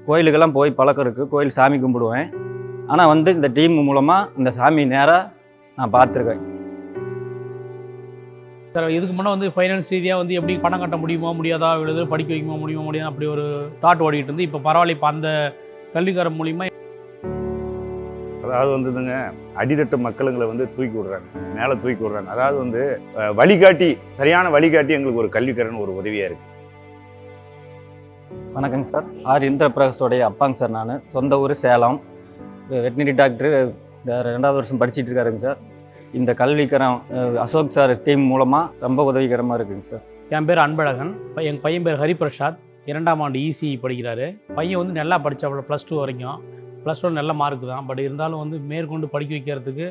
கோயிலுக்கெல்லாம் போய் பழக்கம் இருக்குது, கோயில் சாமி கும்பிடுவேன். ஆனால் வந்து இந்த டீம் மூலமாக இந்த சாமி நேராக நான் பார்த்துருக்கேன். சார் இதுக்கு முன்னே வந்து ஃபைனான்ஸ் ரீதியாக வந்து எப்படி பணம் கட்ட முடியுமா முடியாதா, எழுது படிக்க வைக்குமா முடியுமா முடியாது அப்படி ஒரு தாட் ஓடிட்டு இருந்து இப்போ பரவாயில்ல, இப்போ அந்த கல்விக்காரன் மூலிமா அதாவது வந்துதுங்க அடித்தட்டு மக்களுங்களை வந்து தூக்கி விடுறாங்க, மேலே தூக்கி விடுறாங்க. அதாவது வந்து வழிகாட்டி, சரியான வழிகாட்டி எங்களுக்கு ஒரு கல்விக்காரன் ஒரு உதவியாக இருக்குது. வணக்கங்க சார். ஆர் இந்திரபிரகாஷோடைய அப்பாங்க சார். நான் சொந்த ஊர் சேலம், வெட்டினரி டாக்டரு 2வது வருஷம் படிச்சுட்டு இருக்காருங்க சார். இந்த கல்விக்கரம் அசோக் சார் டீம் மூலமாக ரொம்ப உதவிகரமாக இருக்குங்க சார். என் பேர் அன்பழகன், எங்கள் பையன் பேர் ஹரிபிரசாத், 2ஆம் ஆண்டு இசி படிக்கிறாரு. பையன் வந்து நல்லா படித்தாப்புல, +2 வரைக்கும். +1 நல்ல மார்க்கு தான். பட் இருந்தாலும் வந்து மேற்கொண்டு படிக்க வைக்கிறதுக்கு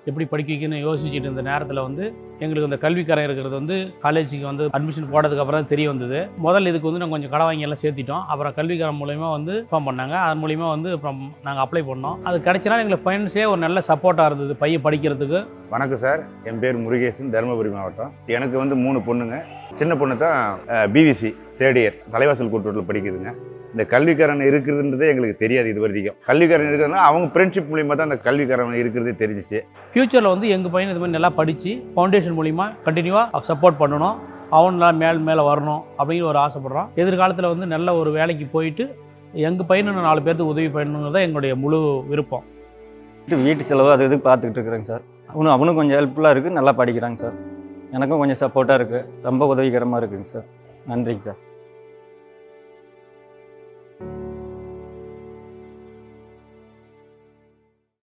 எப்படி படிக்க வைக்கணும்னு யோசிச்சுட்டு இருந்த நேரத்தில் வந்து எங்களுக்கு இந்த கல்விக்கரம் இருக்கிறது வந்து காலேஜுக்கு வந்து அட்மிஷன் போட்டதுக்கு அப்புறம் தான் தெரிய வந்தது. முதல்ல இதுக்கு வந்து நாங்கள் கொஞ்சம் கடை வாங்கி எல்லாம் சேர்த்திட்டோம். அப்புறம் கல்விக்கரம் மூலயமா வந்து ஃபார்ம் பண்ணாங்க. அது மூலிமா வந்து அப்புறம் நாங்கள் அப்ளை பண்ணோம். அது கிடைச்சனால எங்களுக்கு ஃபைனான்ஸே ஒரு நல்ல சப்போர்ட்டாக இருந்தது பையன் படிக்கிறதுக்கு. வணக்கம் சார், என் பேர் முருகேசன், தருமபுரி மாவட்டம். எனக்கு வந்து 3 பொண்ணுங்க. சின்ன பொண்ணு தான் பிவிசி 3rd இயர் தலைவாசல் கூட்டுறவில் படிக்குதுங்க. இந்த கல்விக்காரன் இருக்குதுன்றதே எங்களுக்கு தெரியாது இது வரைக்கும். கல்விக்காரன் இருக்கிறதுனா அவங்க ஃப்ரெண்ட்ஷிப் மூலிமா தான் அந்த கல்விக்காரன் இருக்கிறதே தெரிஞ்சிச்சு. ஃப்யூச்சரில் வந்து எங்கள் பையன் இது மாதிரி நல்லா படித்து ஃபவுண்டேஷன் மூலிமா கண்டினியூவாக சப்போர்ட் பண்ணணும், அவனெலாம் மேலே வரணும் அப்படின்னு ஒரு ஆசைப்பட்றோம். எதிர்காலத்தில் வந்து நல்ல ஒரு வேலைக்கு போயிட்டு எங்கள் பையனை 4 பேருக்கு உதவி பண்ணணுங்கிறது தான் எங்களுடைய முழு விருப்பம். வீட்டு செலவு அது இது பார்த்துக்கிட்டு இருக்கிறேங்க சார். அவனும் கொஞ்சம் ஹெல்ப்ஃபுல்லாக இருக்குது, நல்லா படிக்கிறாங்க சார். எனக்கும் கொஞ்சம் சப்போர்ட்டாக இருக்குது, ரொம்ப உதவிகரமாக இருக்குங்க சார். நன்றிங்க சார்.